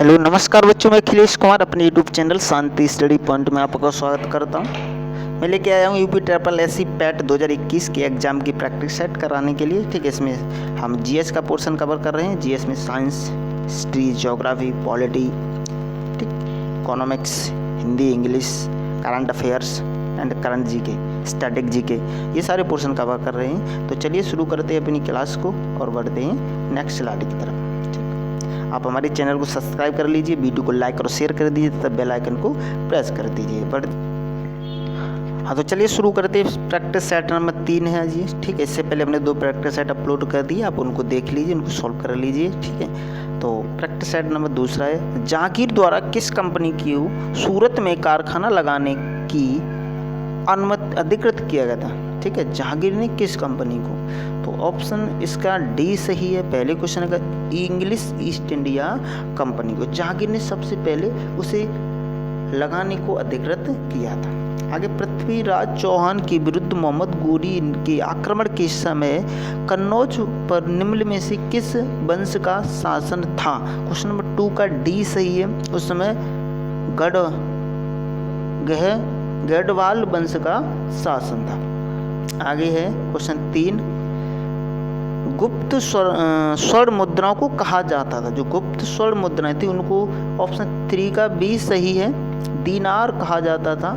Hello नमस्कार बच्चों, मैं अखिलेश कुमार अपने यूट्यूब चैनल शांति स्टडी पॉइंट में आपका स्वागत करता हूं। मैं लेके आया हूं यूपी ट्रिपल एससी पैट 2021 के एग्ज़ाम की प्रैक्टिस सेट कराने के लिए। ठीक है, इसमें हम जीएस का पोर्शन कवर कर रहे हैं। जीएस में साइंस, हिस्ट्री, ज्योग्राफी, पॉलिटी, ठीक, economics, Hindi, English, current affairs and current GK, static GK, ये सारे पोर्शन कवर कर रहे हैं। तो चलिए शुरू करते हैं अपनी क्लास को और बढ़ते हैं नेक्स्ट स्लाइड की तरफ। आप हमारे चैनल को सब्सक्राइब कर लीजिए, वीडियो को लाइक और शेयर कर दीजिए तथा बेल आइकन को प्रेस कर दीजिए। हाँ, तो चलिए शुरू करते हैं। प्रैक्टिस सेट नंबर 3 है जी। ठीक है, इससे पहले हमने 2 प्रैक्टिस सेट अपलोड कर दिए, आप उनको देख लीजिए, उनको सॉल्व कर लीजिए। ठीक है, तो प्रैक्टिस सेट नंबर 2 है, जहांगीर द्वारा किस कंपनी की सूरत में कारखाना लगाने की अनुमति अधिकृत किया गया था। ठीक है, जहांगीर ने किस कंपनी को, तो ऑप्शन इसका डी सही है। पहले क्वेश्चन का इंग्लिश ईस्ट इंडिया कंपनी को जहांगीर ने सबसे पहले उसे लगाने को अधिकृत किया था। आगे, पृथ्वीराज चौहान के विरुद्ध मोहम्मद गोरी के आक्रमण के समय कन्नौज पर निम्न में से किस वंश का शासन था। क्वेश्चन नंबर 2 का डी सही है। उस समय गढ़वाल वंश का शासन था। आगे है क्वेश्चन 3, गुप्त स्वर्ण मुद्राओं को कहा जाता था। जो गुप्त स्वर्ण मुद्राएं थी उनको ऑप्शन 3 का बी सही है, दीनार कहा जाता था।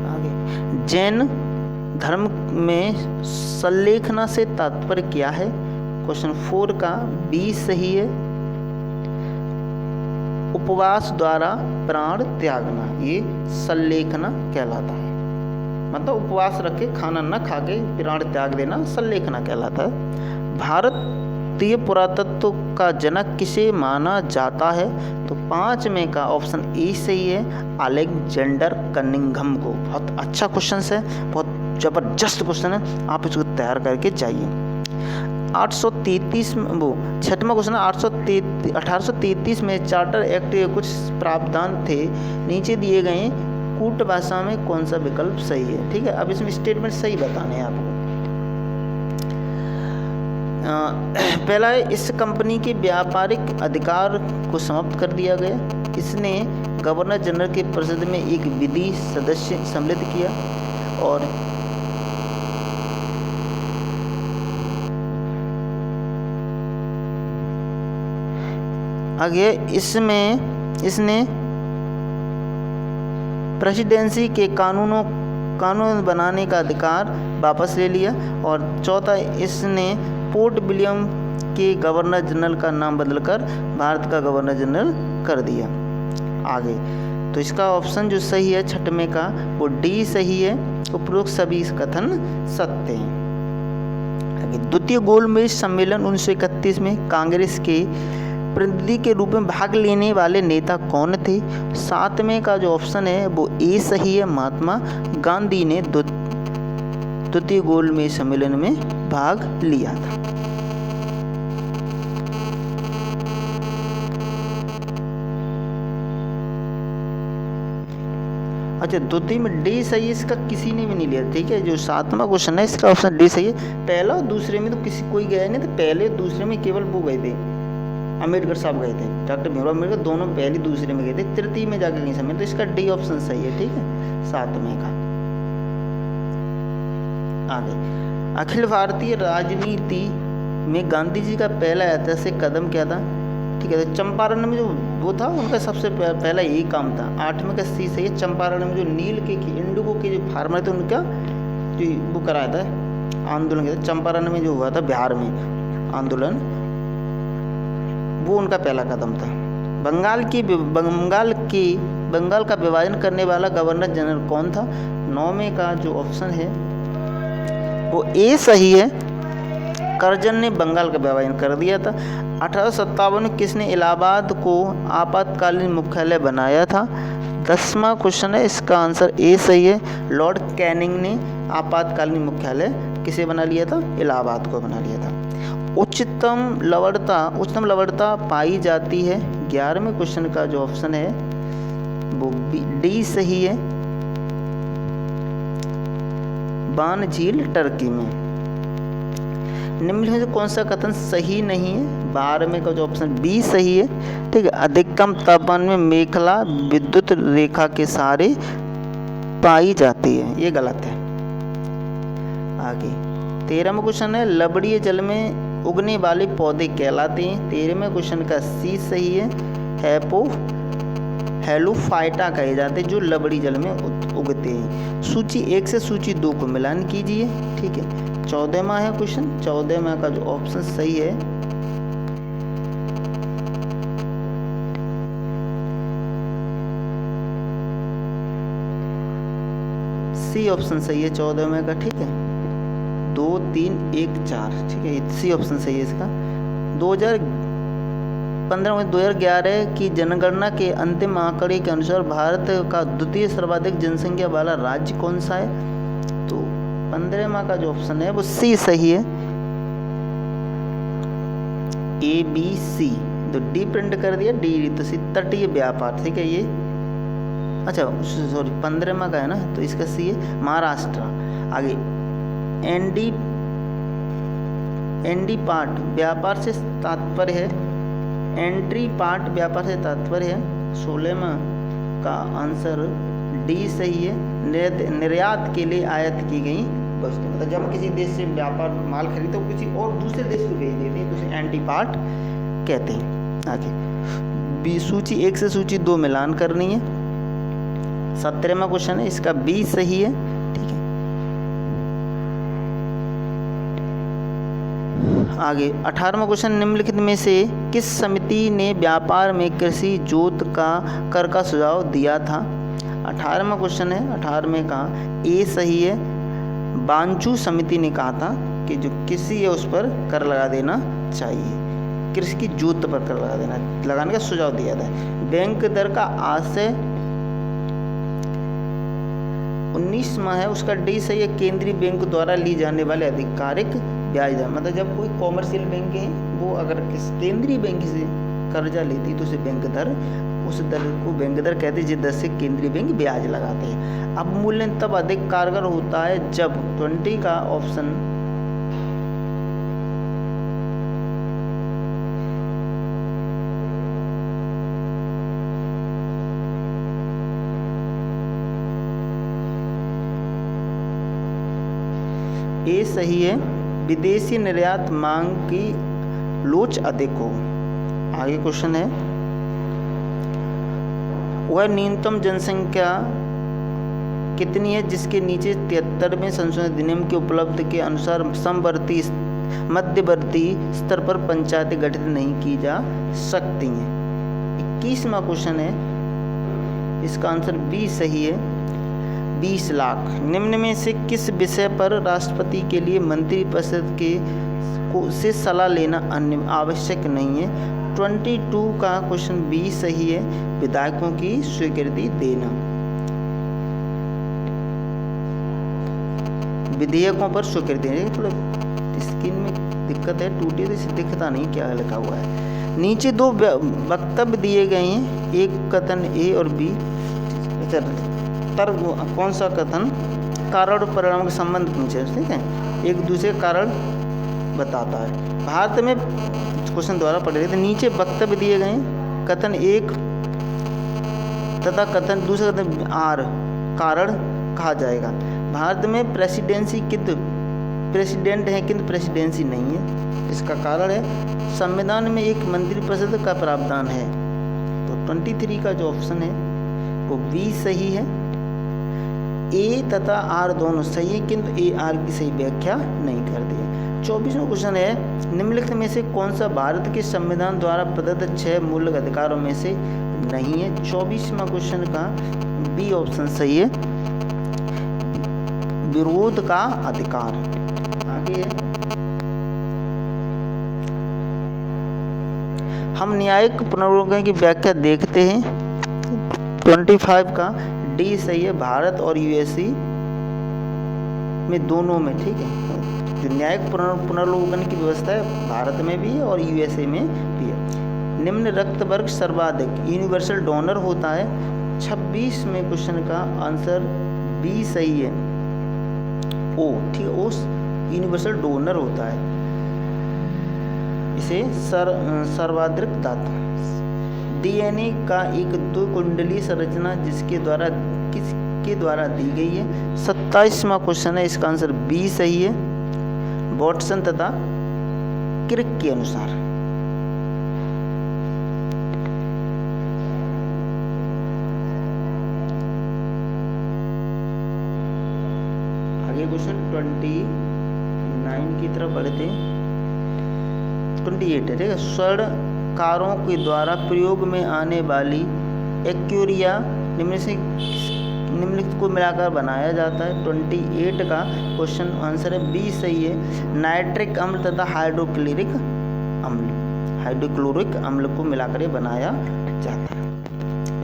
आगे, जैन धर्म में संलेखना से तात्पर्य क्या है। क्वेश्चन 4 का बी सही है, उपवास द्वारा प्राण त्यागना, ये संलेखना कहलाता है। मतलब उपवास रख के खाना न खा के प्राण त्याग देना संलेखना कहलाता है। भारतीय पुरातत्व का जनक किसे माना जाता है, तो 5 में का ऑप्शन ए सही है, अलेक्जेंडर कनिंघम को। बहुत अच्छा क्वेश्चन है, बहुत जबरदस्त क्वेश्चन है, आप इसको तैयार करके जाइए। 833 में वो 6वां क्वेश्चन है, 1833 में चार्टर एक्ट के कुछ प्रावधान थे, नीचे दिए गए कूट भाषा में कौन सा विकल्प सही है। ठीक है, अब इसमें स्टेटमेंट सही बताने हैं आपको। पहला है, इस कंपनी के व्यापारिक अधिकार को समाप्त कर दिया गया। इसने गवर्नर जनरल के परिषद में एक विधि सदस्य सम्मिलित किया। और आगे, इसने प्रेसिडेंसी के कानून बनाने का अधिकार वापस ले लिया। और चौथा, इसने पोर्ट विलियम के गवर्नर जनरल का नाम बदलकर भारत का गवर्नर जनरल कर दिया। आगे, तो इसका ऑप्शन जो सही है 6वें का, वो डी सही है, उपरोक्त सभी कथन सत्य हैं। आगे, द्वितीय गोलमेज सम्मेलन 1931 में कांग्रेस के प्रतिनिधि के रूप में भाग लेने वाले नेता कौन थे। 7वें का जो ऑप्शन है वो ए सही है, महात्मा गांधी ने द्वितीय गोलमेज सम्मेलन में भाग लिया था। अच्छा, द्वितीय में डी सही है, इसका किसी ने भी नहीं लिया। ठीक है, जो 7वां क्वेश्चन है इसका ऑप्शन डी सही है। पहला और दूसरे में तो किसी कोई गया नहीं था, पहले दूसरे में केवल वो गए थे, अम्बेडकर साहब गए थे, डॉक्टर भीमराव अम्बेडकर, दोनों पहले दूसरे में गए थे, तृतीय में जाकर नहीं समझे, तो इसका डी ऑप्शन सही है। ठीक है, 7वें का। आगे, अखिल भारतीय राजनीति में गांधी जी का पहला ऐतिहासिक कदम क्या था। ठीक है, तो चंपारण में जो वो था उनका सबसे पहला यही काम था। 8वें का सी सही है, चंपारण में जो नील के इंडिगो के जो फार्मर थे उनका जो वो कराया था आंदोलन किया था, चंपारण में जो हुआ था बिहार में आंदोलन, वो उनका पहला कदम था। बंगाल का विभाजन करने वाला गवर्नर जनरल कौन था। 9वें का जो ऑप्शन है वो ए सही है, करजन ने बंगाल का विभाजन कर दिया था। 1857 में किसने इलाहाबाद को आपातकालीन मुख्यालय बनाया था। 10वां क्वेश्चन है, इसका आंसर ए सही है, लॉर्ड कैनिंग ने आपातकालीन मुख्यालय किसे बना लिया था, इलाहाबाद को बना लिया था। उच्चतम लवणता पाई जाती है। 11वें क्वेश्चन का जो ऑप्शन है वो डी सही है, बान झील टर्की में। निम्नलिखित में से कौन सा कथन सही नहीं है? 12 में का जो ऑप्शन बी सही है। ठीक है, अधिकतम तापमान में मेखला विद्युत रेखा के सहारे पाई जाती है, ये गलत है। आगे 13वां क्वेश्चन है, लवणीय जल में उगने वाले पौधे कहलाते हैं। 13वें क्वेश्चन का सी सही है। हेलोफाइटा कहे जाते हैं जो लवणीय जल में उगते हैं। सूची 1 से सूची 2 को मिलान कीजिए। ठीक है, 14वां है क्वेश्चन। 14वां का जो ऑप्शन सही है सी ऑप्शन सही है 14वां का। ठीक है, 2 3 1 4। ठीक है, सी ऑप्शन सही है इसका। 2011 की जनगणना के अंतिम आंकड़े के अनुसार भारत का द्वितीय सर्वाधिक जनसंख्या वाला राज्य कौन सा है? तो 15वां का जो ऑप्शन है वो सी सही है, ABC। तो डी प्रिंट कर दिया, डी तो सी तटीय व्यापार। ठीक है, ये अच्छा सॉरी 15वां का है ना, तो इसका सी है महाराष्ट्र। आगे एंडी पार्ट व्यापार से तात्पर्य है, एंट्री पार्ट व्यापार से तात्पर्य है। 16वां का आंसर डी सही है, निर्यात के लिए आयात की गई वस्तु। मतलब जब किसी देश से व्यापार माल खरीदते तो किसी और दूसरे देश को भेज देते हैं तो उसे एंटी पार्ट कहते हैं। आगे बी सूची 1 से सूची 2 मिलान करनी है। 17वां क्वेश्चन है, इसका बी सही है। ठीक है, आगे 18वां क्वेश्चन, निम्नलिखित में से किस समिति ने व्यापार में कृषि जोत का कर का सुझाव दिया था? 18वां क्वेश्चन है, 18वें का ए सही है। बांचू समिति ने कहा था कि जो कृषि है उस पर कर लगा देना चाहिए, कृषि की जोत पर कर लगाने का सुझाव दिया था। बैंक दर का आशय 19वां है, उसका डी सही है। केंद्रीय बैंक द्वारा ली जाने वाले आधिकारिक ब्याज दर। मतलब जब कोई कॉमर्शियल बैंक है वो अगर किस केंद्रीय बैंक से कर्जा लेती तो उसे बैंक दर, उस दर को बैंक दर कहते हैं जिस दर से केंद्रीय बैंक ब्याज लगाते हैं। अब मूल्य तब अधिक कारगर होता है जब 20 का ऑप्शन ए सही है, विदेशी निर्यात मांग की लोच अधिक हो। आगे क्वेश्चन है, वह न्यूनतम जनसंख्या कितनी है जिसके नीचे 73वें संशोधित अधिनियम के उपलब्ध के अनुसार समवर्ती मध्यवर्ती स्तर पर पंचायतें गठित नहीं की जा सकती हैं। 21वां क्वेश्चन है, इसका आंसर बी सही है, 20 लाख। निम्न में से किस विषय पर राष्ट्रपति के लिए मंत्रिपरिषद से सलाह लेना आवश्यक नहीं है? 22 का क्वेश्चन बी सही है, विधायकों की स्वीकृति देना। विधेयकों पर स्वीकृति देना। थोड़ा स्क्रीन में दिक्कत है, टूटी तो इसे दिखता नहीं क्या लिखा हुआ है। नीचे 2 वक्तव्य दिए गए हैं, एक कथन ए और बी। तर्क कौन सा कथन कारण और परिणाम के संबंध पूछे, ठीक है, एक दूसरे कारण बताता है। भारत में क्वेश्चन द्वारा पढ़ रहे थे, नीचे वक्तव्य दिए गए, कथन 1 तथा कथन दूसरा कथन आर कारण कहा जाएगा। भारत में प्रेसिडेंसी किंतु प्रेसिडेंट है किंतु प्रेसिडेंसी नहीं है, इसका कारण है संविधान में एक मंत्रिपरिषद का प्रावधान है। तो 23 का जो ऑप्शन है वो बी सही है। ए तथा आर दोनों सही है किंतु ए आर की सही व्याख्या नहीं करती है। 24वां क्वेश्चन है, निम्नलिखित में से कौन सा भारत के संविधान द्वारा प्रदत्त 6 मूलभूत अधिकारों में से नहीं है? 24वां क्वेश्चन का बी ऑप्शन सही है, विरोध का अधिकार। आगे है, हम न्यायिक पुनर्विवेचन की व्याख्या देखते हैं। 25 का डी सही है, भारत और यूएसए में दोनों में, ठीक है। जो न्यायिक पुनर्विवेचन की व्यवस्था है भारत में भी है और यूएसए में भी है। निम्न रक्त वर्ग सर्वाधिक यूनिवर्सल डोनर होता है। 26 में क्वेश्चन का आंसर बी सही है, ओ, ठीक है, ओ यूनिवर्सल डोनर होता है। इसे सर्वाधिक धातु। डीएनए का एक 2 कुंडली संरचना किसके द्वारा दी गई है? 27वां क्वेश्चन है, इसका आंसर बी सही है, वाटसन तथा क्रिक के अनुसार। आगे क्वेश्चन 29 की तरफ बढ़ते हैं। 28 है, ठीक है। स्वर्णकारों के द्वारा प्रयोग में आने वाली एक्यूरिया निम्नलिखित को मिलाकर बनाया जाता है। 28 का क्वेश्चन आंसर है बी सही है, नाइट्रिक अम्ल तथा हाइड्रोक्लोरिक अम्ल को मिलाकर बनाया जाता है।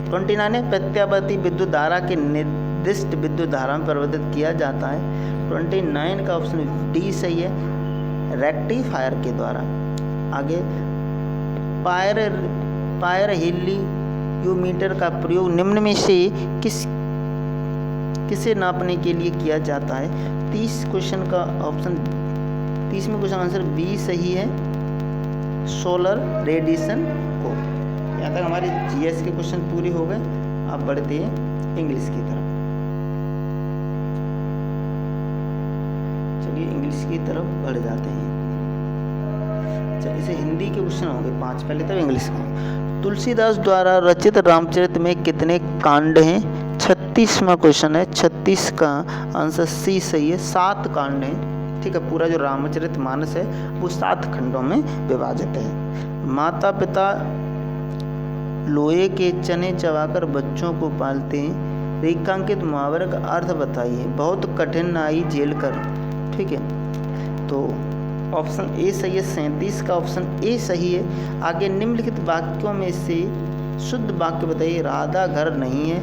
29 है, प्रत्यावर्ती विद्युत धारा के निर्दिष्ट विद्युत धारा में परिवर्तित किया जाता है। 29 का ऑप्शन डी सही है, रेक्टिफायर के द्वारा। आगे पायरहेलियोमीटर का प्रयोग निम्न में से किसे नापने के लिए किया जाता है? 30 क्वेश्चन का ऑप्शन 30वें क्वेश्चन आंसर बी सही है, सोलर रेडिएशन को। यहाँ तक हमारे जीएस के क्वेश्चन पूरे हो गए। अब बढ़ते हैं इंग्लिश की तरफ। चलिए इंग्लिश की तरफ बढ़ जाते हैं। इसे हिंदी के क्वेश्चन होंगे 5, पहले तब इंग्लिश का। तुलसीदास द्वारा रचित रामचरित में कितने कांड हैं? 36वां क्वेश्चन है, 36 का आंसर सी सही है, 7 कांड हैं, ठीक है। पूरा जो रामचरित मानस है वो 7 खंडों में विभाजित है। माता पिता लोहे के चने चबाकर बच्चों को पालते हैं। रेखांकित मुहावरे का अर्थ बताइए। बहुत कठिनाई झेल कर, ठीक है। तो ऑप्शन ए सही है, 37 का ऑप्शन ए सही है। आगे निम्नलिखित वाक्यों में से शुद्ध वाक्य बताइए। राधा घर नहीं है,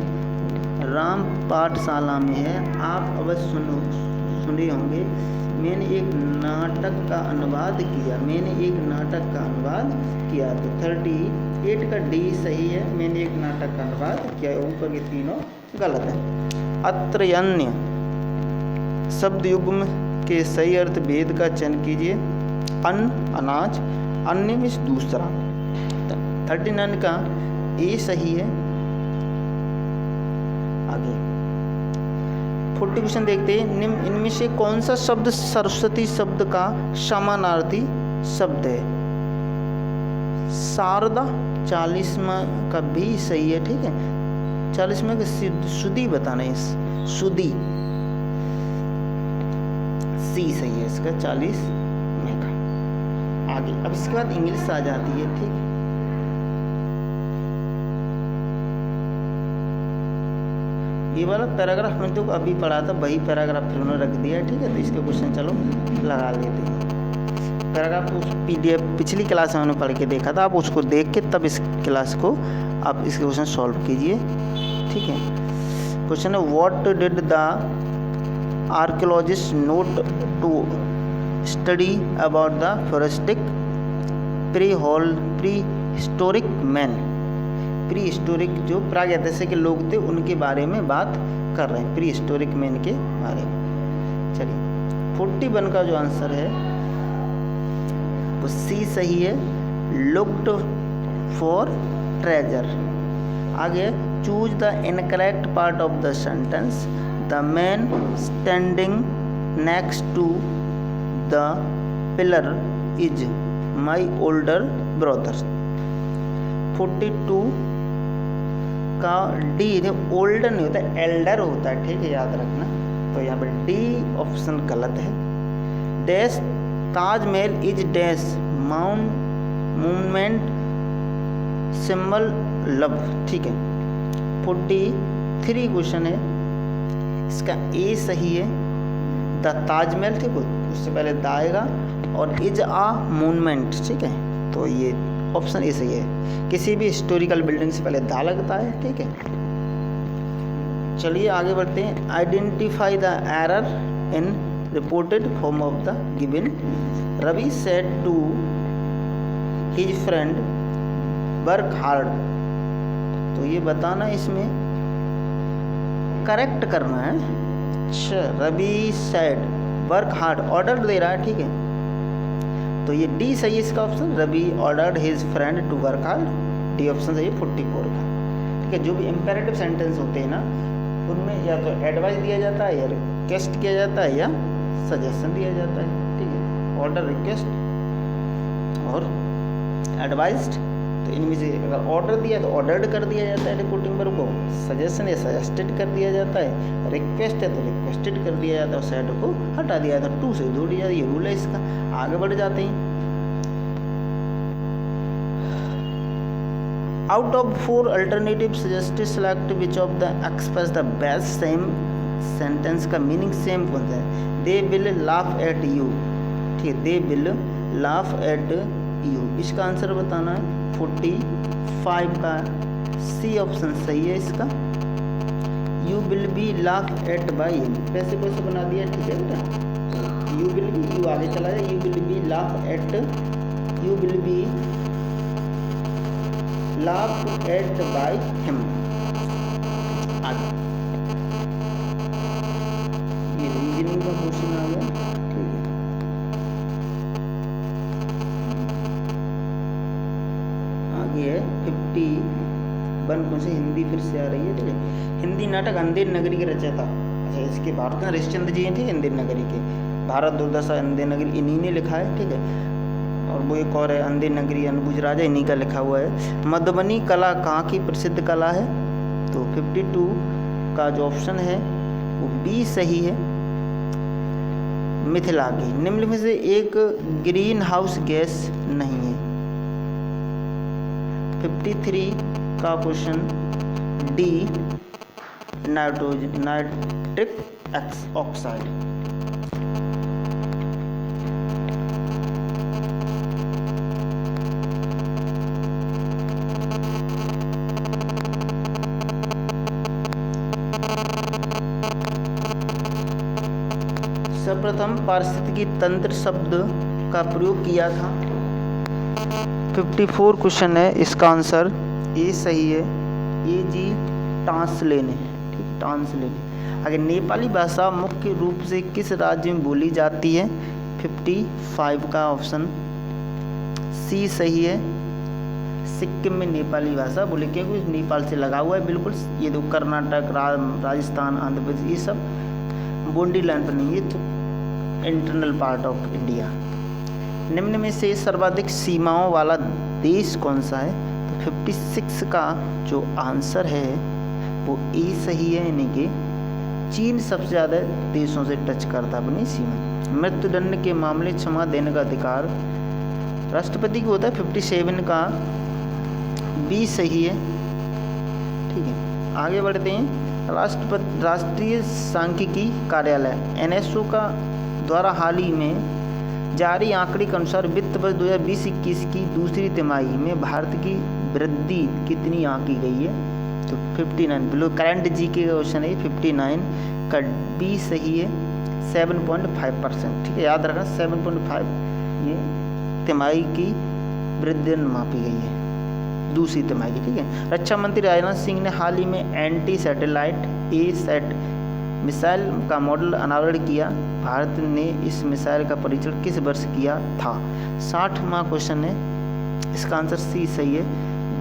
राम पाठशाला में है। आप अवश्य सुने होंगे, मैंने एक नाटक का अनुवाद किया। तो 38 का डी सही है, मैंने एक नाटक का अनुवाद किया। ऊपर के तीनों गलत है। अत्र अन्य शब्द युग्म के सही अर्थ भेद का चयन कीजिए। अन्न अनाज, अन्य में दूसरा। 39 का ए सही है। आगे 40 क्वेश्चन देखते हैं। इनमें से कौन सा शब्द सरस्वती शब्द का समानार्थी शब्द है? शारदा। 40वां का भी सही है, ठीक है। 40वां का सुधी बताना है, सुधी सी सही है इसका 40 में का। आगे अब इसके बाद इंग्लिश आ जाती है, ठीक है। ये वाला पैराग्राफ में तो अभी पढ़ा था, वही पैराग्राफ फिर उन्होंने रख दिया है, ठीक है। तो इसके क्वेश्चन चलो लगा लेते हैं। पैराग्राफ को PDF पिछली क्लास में हमने पढ़ के देखा था, आप उसको देख के तब इस क्लास को आप इसके क्वेश्चन सॉल्व कीजिए, ठीक है। क्वेश्चन है, what did the archaeologist note to study about the forestic prehistoric man. Prehistoric जो प्रागैतिहासिक के लोग थे उनके बारे में बात कर रहे हैं, प्री हिस्टोरिक मैन के बारे में। चलिए 41 का जो आंसर है वो सी सही है, लुक्ड फॉर ट्रेजर। आगे choose the incorrect part of the sentence. The man standing next to the pillar is my older brother. 42 का डी, ओल्डर नहीं होता, एल्डर होता है, ठीक है, याद रखना। तो यहाँ पर डी ऑप्शन गलत है। Dash Taj Mahal is dash movement symbol love, ठीक है। 43 क्वेश्चन है, इसका ए सही है। द ताजमहल, ठीक है, उससे पहले द आएगा और इज आ मूवमेंट, ठीक है। तो ये ऑप्शन ए सही है। किसी भी हिस्टोरिकल बिल्डिंग से पहले दा लगता है, ठीक है। चलिए आगे बढ़ते हैं। Identify the error in reported form of the given. Ravi said to his friend work hard. तो ये बताना, इसमें करेक्ट करना है। अच्छा, Ravi said work hard, order दे रहा है, ठीक है। तो ये डी सही है इसका option. Ravi ordered his friend to work hard, D option सही है 44 का। ठीक है, जो भी इम्पेरेटिव सेंटेंस होते हैं ना उनमें या तो एडवाइस दिया जाता है या रिक्वेस्ट किया जाता है या सजेशन दिया जाता है। ठीक है, ऑर्डर, रिक्वेस्ट और एडवाइज्ड। तो इनमें से अगर ऑर्डर दिया तो ऑर्डर्ड कर दिया जाता है रिपोर्टिंग वर्ब को, सजेशन या सजेस्टेड कर दिया जाता है, रिक्वेस्ट है तो रिक्वेस्टेड कर दिया जाता है और सैड को हटा दिया जाता है, टू से जोड़ी जाती है। ये रूल है इसका। आगे बढ़ जाते हैं। Out of 4 alternative suggested select which of the express the best. Same sentence का मीनिंग सेम कौन सा है? They will laugh at you. ठीक है, they will laugh at you, इसका आंसर बताना है 45 का सी ऑप्शन सही है इसका। You will be laugh at by him, कैसे कैसे बना दिया। ठीक है बेटा, यू विल बी, यू आगे चला जाए, you will be laugh at, you will be laugh at by him. आगे ये रीजनिंग का क्वेश्चन आ गया। ठीक है, आगे है 51 क्वेश्चन, हिंदी फिर से आ रही है। ठीक है, हिंदी नाटक अंधेर नगरी के रचयिता, अच्छा इसके भारत का हरिश्चंद्र जी हैं। ठीक है, अंधेर नगरी के, भारत दुर्दशा अंधेर नगरी इन्हीं ने लिखा है। ठीक है, और वो एक और है अंधेर नगरी अनबुझ राजा, इन्हीं का लिखा हुआ है। मधुबनी कला कहाँ की प्रसिद्ध कला है? तो 52 का जो ऑप्शन है वो बी सही है, मिथिला की। निम्न में से एक ग्रीन हाउस गैस नहीं है। 53 का क्वेश्चन डी नाइट्रिक ऑक्साइड। सर्वप्रथम पारिस्थितिकी तंत्र शब्द का प्रयोग किया था। 54 क्वेश्चन है, इसका आंसर ए सही है, ए जी टांसलेन है। ठीक, टांसलेन। आगे नेपाली भाषा मुख्य रूप से किस राज्य में बोली जाती है? 55 का ऑप्शन सी सही है, सिक्किम में नेपाली भाषा बोले, क्योंकि नेपाल से लगा हुआ है बिल्कुल। ये तो कर्नाटक, राजस्थान, आंध्र प्रदेश ये सब बाउंड्री लाइन पर नहीं है, तो इंटरनल पार्ट ऑफ इंडिया। निम्न में से सर्वाधिक सीमाओं वाला देश कौन सा है? तो 56 का जो आंसर है वो ए सही है, यानी कि चीन सबसे ज़्यादा देशों से टच करता अपनी सीमा। मृत्युदंड के मामले क्षमा देने का अधिकार राष्ट्रपति को होता है। 57 का बी सही है। ठीक है, आगे बढ़ते हैं। राष्ट्रीय सांख्यिकी कार्यालय NSO का द्वारा हाल ही में जारी आंकड़े के अनुसार वित्त वर्ष 2020-21 की दूसरी तिमाही में भारत की वृद्धि कितनी आंकी गई है? तो 59, बिलो करंट जी के क्वेश्चन है। 59 का बी सही है, 7.5%। ठीक है, याद रखना 7.5 ये तिमाही की वृद्धि मापी गई है, दूसरी तिमाही की। ठीक है, रक्षा मंत्री राजनाथ सिंह ने हाल ही में एंटी सैटेलाइट A-SAT मिसाइल का मॉडल अनावरण किया। भारत ने इस मिसाइल का परीक्षण किस वर्ष किया था? 60वां क्वेश्चन है, इसका आंसर सी सही है,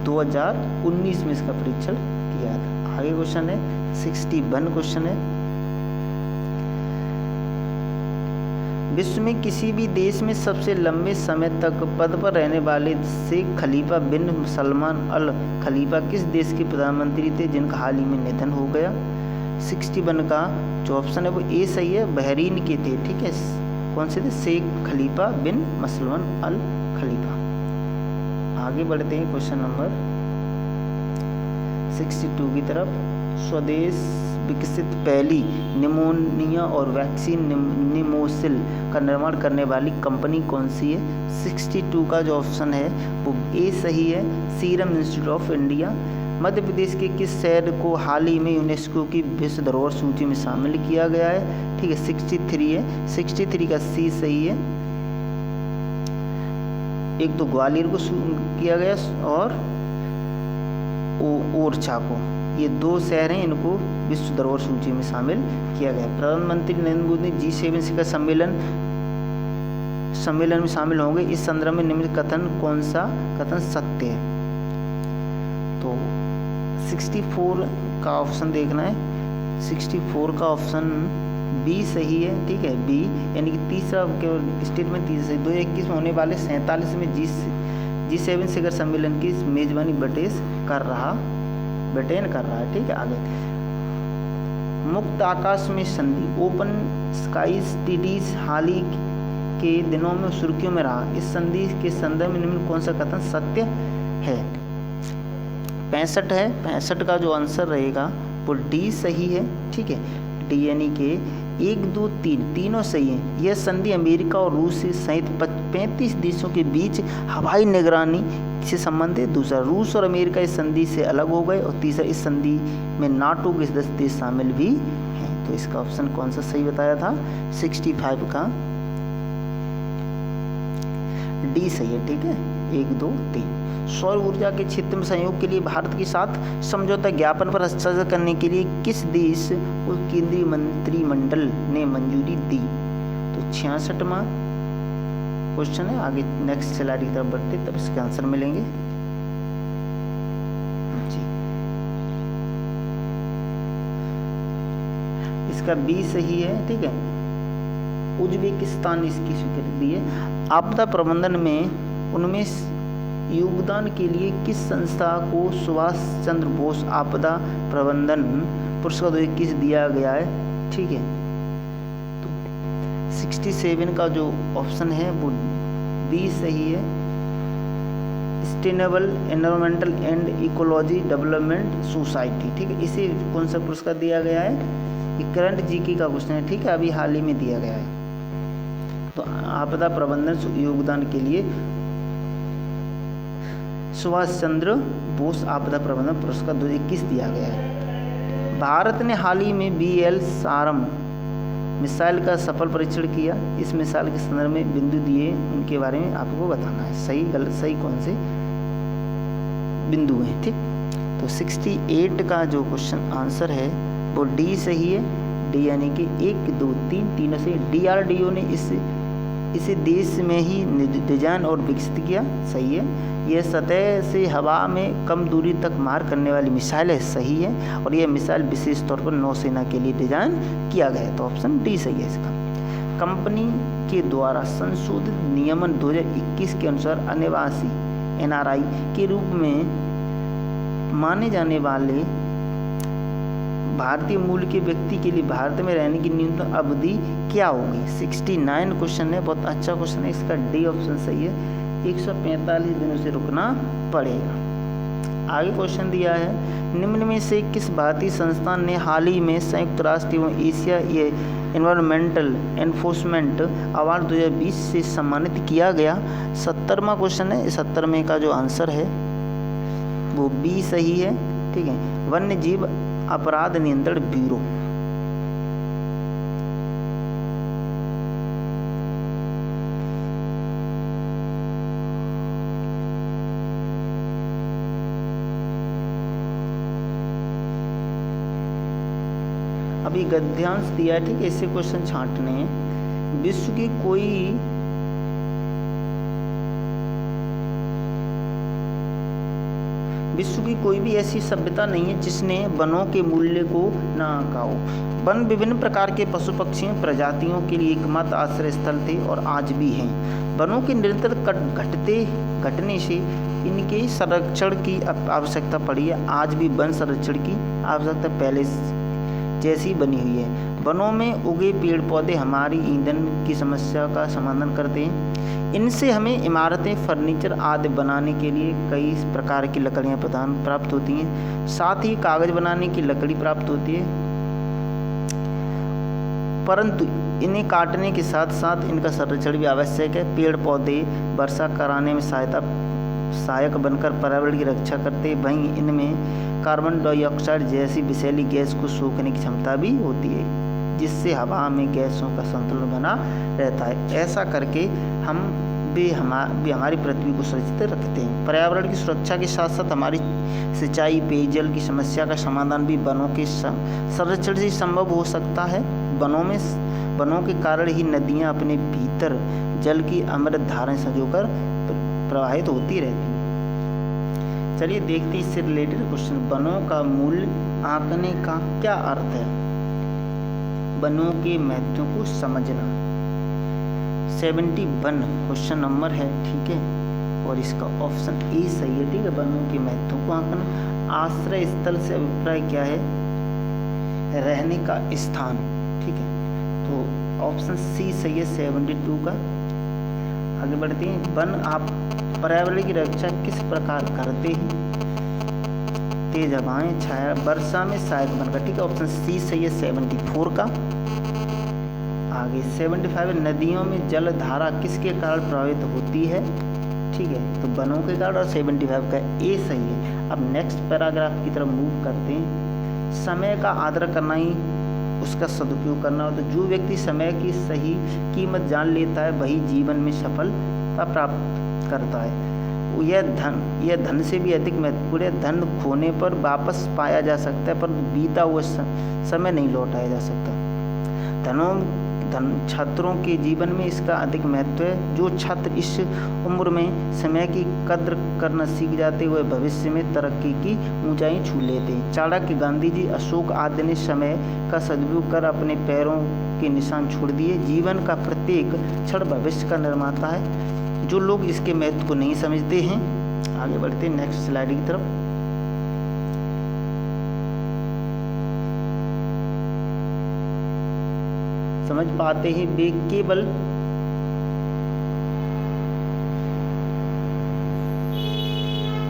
2019 में इसका परीक्षण किया था। आगे क्वेश्चन है 61 क्वेश्चन है, विश्व में किसी भी देश में सबसे लंबे समय तक पद पर रहने वाले शेख खलीफा बिन सलमान अल खलीफा किस देश के प्रधानमंत्री थे जिनका हाल ही में निधन हो गया? 61 का जो ऑप्शन है वो ए सही है, बहरीन के थे। ठीक है, कौन से थे? शेख खलीफा बिन सलमान अल खलीफा। आगे बढ़ते हैं क्वेश्चन नंबर 62 की तरफ। स्वदेश विकसित पहली निमोनिया और वैक्सीन निमोसिल का निर्माण करने वाली कंपनी कौन सी है? 62 का जो ऑप्शन है वो ए सही है, serum institute of India. Madhya Pradesh के किस शहर को हाल ही में यूनेस्को की विश्व धरोहर सूची में शामिल किया गया है? ठीक है, 63 है, 63 का सी सही है। एक तो ग्वालियर को किया गया और ओरछा को, ये 2 शहर हैं, इनको विश्व धरोहर सूची में शामिल किया गया। प्रधानमंत्री नरेंद्र मोदी G7 शिखर सम्मेलन सम्मेलन में शामिल होंगे। इस संदर्भ में निम्नलिखित कथन कौन सा कथन सत्य है? तो 64 का ऑप्शन देखना है। 64 का ऑप्शन बी सही है, ठीक है, बी, यानी कि तीसरा केवल स्टेटमेंट तीसरा। 2021 में होने वाले 47वें G7 शिखर सम्मेलन की मेजबानी ब्रिटेन कर रहा है, ठीक है। आगे, मुक्त आकाश में संधि, ओपन स्काईज ट्रीटीज हाल ही के दिनों में सुर्खियों में रहा। इस संधि के संदर्भ में निम्न कौन सा कथन सत्य है? 65 है। 65 का जो आंसर रहेगा वो डी सही है, ठीक है, डी, यानी कि 1, 2, 3 तीनों सही हैं। यह संधि अमेरिका और रूस सहित 35 देशों के बीच हवाई निगरानी से संबंधित। दूसरा, रूस और अमेरिका इस संधि से अलग हो गए। और तीसरा, इस संधि में नाटो के 10 देश शामिल भी हैं। तो इसका ऑप्शन कौन सा सही बताया था? 65 का डी सही है, ठीक है, 1, 2, 3। सौर ऊर्जा के क्षेत्र में सहयोग के लिए भारत के साथ समझौता ज्ञापन पर हस्ताक्षर करने के लिए किस देश को केंद्रीय मंत्रिमंडल ने मंजूरी दी? तो 66वां क्वेश्चन है। आगे नेक्स्ट स्लाइड की तरफ बढ़ते तब इसके आंसर मिलेंगे जी। इसका बी सही है, ठीक है, उज्बेकिस्तान ने इसकी स्वीकृति दी है। आपदा प्रबंधन में उनमें योगदान के लिए किस संस्था को सुभाष चंद्र बोस आपदा प्रबंधन पुरस्कार 2021 दिया गया है? ठीक है, तो 67 का जो ऑप्शन है वो बी सही है, sustainable environmental and ecology development society, ठीक है। इसे कौन सा पुरस्कार दिया गया है? ये करंट जीके का क्वेश्चन है, ठीक है, अभी हाल ही में दिया गया है। तो आपदा प्रबंधन योगदान के लिए सुभाष चंद्र बोस आपदा प्रबंधन पुरस्कार 2021 दिया गया है। भारत ने हाल ही में BL सारम मिसाइल का सफल परीक्षण किया। इस मिसाइल के संदर्भ में बिंदु दिए, उनके बारे में आपको बताना है, सही गलत, सही कौन से बिंदु हैं, ठीक। तो 68 का जो क्वेश्चन आंसर है वो डी सही है, डी, यानी कि 1, 2, 3 तीनों से। DRDO ने इसे देश में ही डिजाइन और विकसित किया, सही है। यह सतह से हवा में कम दूरी तक मार करने वाली मिसाइल है, सही है। और यह मिसाइल विशेष तौर पर नौसेना के लिए डिजाइन किया गया है, तो ऑप्शन डी सही है इसका। कंपनी के द्वारा संशोधित नियमन 2021 के अनुसार अनिवासी NRI के रूप में माने जाने वाले भारतीय मूल के व्यक्ति के लिए भारत में रहने की न्यूनतम अवधि क्या होगी? 69 क्वेश्चन है, बहुत अच्छा क्वेश्चन है, इसका डी ऑप्शन सही है, 145 दिनों से रुकना पड़ेगा। आगे क्वेश्चन दिया है, निम्न में से किस भारतीय संस्थान ने हाल ही में संयुक्त राष्ट्र एवं एशिया एनवायरमेंटल एनफोर्समेंट अवार्ड 2020 से सम्मानित किया गया? 70वां क्वेश्चन है। 70वें का जो आंसर है वो बी सही है, ठीक है, वन्य जीव अपराध नियंत्रण ब्यूरो। अभी गद्यांश दिया है, ठीक है, इससे क्वेश्चन छांटने हैं। विश्व की कोई भी ऐसी सभ्यता नहीं है जिसने वनों के मूल्य को न आंका हो। वन विभिन्न प्रकार के पशु पक्षियों प्रजातियों के लिए एकमात्र आश्रय स्थल थे और आज भी हैं। वनों के निरंतर घटने से इनके संरक्षण की आवश्यकता पड़ी है। आज भी वन संरक्षण की आवश्यकता पहले जैसी बनी हुई है। वनों में उगे पेड़ पौधे हमारी ईंधन की समस्या का समाधान करते हैं। इनसे हमें इमारतें, फर्नीचर आदि बनाने के लिए कई प्रकार की लकड़ियाँ प्राप्त होती हैं। साथ ही कागज बनाने की लकड़ी प्राप्त होती है, परंतु इन्हें काटने के साथ साथ इनका संरक्षण भी आवश्यक है। पेड़ पौधे वर्षा कराने में सहायक बनकर पर्यावरण की रक्षा करते हैं। वहीं इनमें कार्बन डाइऑक्साइड जैसी विषैली गैस को सोखने की क्षमता भी होती है, जिससे हवा में गैसों का संतुलन बना रहता है। ऐसा करके हम भी हमारी पृथ्वी को सुरक्षित रखते हैं। पर्यावरण की सुरक्षा के साथ साथ हमारी सिंचाई, पेयजल की समस्या का समाधान भी वनों के संरक्षण से संभव हो सकता है। वनों के कारण ही नदियाँ अपने भीतर जल की अमृत धाराएं संजोकर प्रवाहित होती रहती हैं। चलिए देखते हैं इससे रिलेटेड क्वेश्चन। वनों का मूल्य आंकने का क्या अर्थ है? वनों के महत्व को समझना। 71 क्वेश्चन नंबर है, ठीक है, और इसका ऑप्शन ए सही है, ठीक है। वनों के महत्व को आंकना। आश्रय स्थल से अभिप्राय क्या है? रहने का स्थान, ठीक है, तो ऑप्शन सी सही है 72 का। आगे बढ़ते हैं। वन आप पर्यावरण की रक्षा किस प्रकार करते हैं? तेज हवाएं, छाया, वर्षा में सहायक बनकर, ठीक है, ऑप्शन सी सही है 74 का। आगे 75 नदियों में जल धारा किसके कारण प्रभावित होती है? ठीक है, तो वनों के कारण, और 75 का ए सही है। अब नेक्स्ट पैराग्राफ की तरफ मूव करते हैं। समय का आदर करना ही उसका सदुपयोग करना हो, तो जो व्यक्ति समय की सही कीमत जान लेता है वही जीवन में सफलता प्राप्त करता है। यह धन से भी अधिक महत्वपूर्ण है। धन खोने पर वापस पाया जा सकता है, पर बीता हुआ समय नहीं लौटाया जा सकता। छात्रों के जीवन में इसका अधिक महत्व है। जो छात्र इस उम्र में समय की कद्र करना सीख जाते हुए भविष्य में तरक्की की ऊंचाई छू लेते हैं। चाणक्य, गांधी जी, अशोक आदि ने समय का सदुपयोग कर अपने पैरों के निशान छोड़ दिए। जीवन का प्रत्येक क्षण भविष्य का निर्माता है। जो लोग इसके महत्व को नहीं समझते हैं, आगे बढ़ते हैं नेक्स्ट स्लाइड की तरफ। समझ पाते हैं वे केवल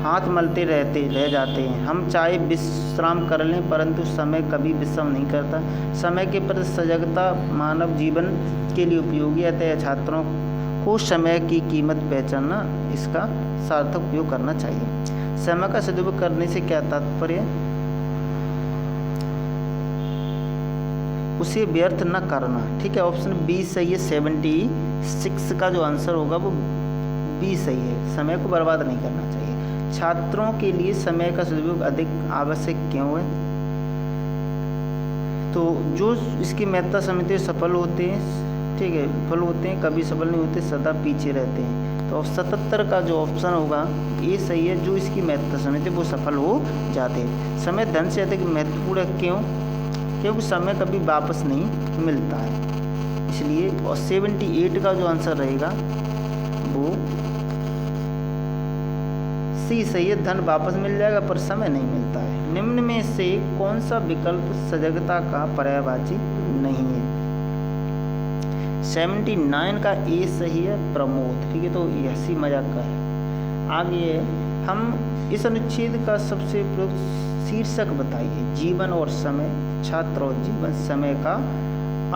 हाथ मलते रह जाते हैं। हम चाहे विश्राम कर लें, परंतु समय कभी विश्राम नहीं करता। समय के प्रति सजगता मानव जीवन के लिए उपयोगी है। अतः छात्रों को समय की कीमत पहचानना, इसका सार्थक उपयोग करना चाहिए। समय का सदुपयोग करने से क्या तात्पर्य? उसे व्यर्थ न करना, ठीक है, ऑप्शन बी सही है। 76 का जो आंसर होगा वो बी सही है। समय को बर्बाद नहीं करना चाहिए। छात्रों के लिए समय का सदुपयोग अधिक आवश्यक क्यों है? तो जो इसकी महत्ता समझते सफल होते हैं, ठीक है, विफल होते हैं, कभी सफल नहीं होते, सदा पीछे रहते हैं। तो 77 का जो ऑप्शन होगा ये सही है। जो इसकी महत्ता समझते वो सफल हो जाते हैं। समय धन से अधिक महत्वपूर्ण है, क्यों? क्योंकि समय कभी वापस नहीं मिलता है, इसलिए। और 78 का जो आंसर रहेगा वो सी सही है। धन वापस मिल जाएगा पर समय नहीं मिलता है। निम्न में से कौन सा विकल्प सजगता का पर्यायवाची नहीं है? 79 का ए सही है, प्रमोद, ठीक है, तो ये हंसी मजाक का है। आगे हम इस अनुच्छेद का सबसे प्रयुक्त शीर्षक बताइए। जीवन और समय, छात्र और जीवन, समय का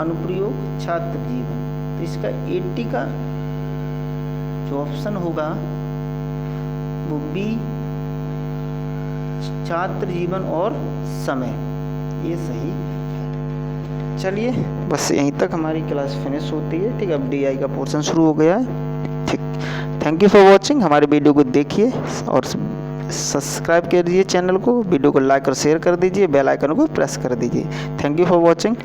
अनुप्रयोग, छात्र जीवन। तो इसका 80 का जो ऑप्शन होगा वो बी, छात्र जीवन और समय, ये सही है। चलिए बस यहीं तक हमारी क्लास फिनिश होती है, ठीक है। अब DI का पोर्शन शुरू हो गया है, ठीक। Thank you for watching. हमारे वीडियो को देखिए और सब्सक्राइब कीजिए चैनल को, वीडियो को लाइक और शेयर कर दीजिए, बेल आइकन को प्रेस कर दीजिए। Thank you for watching.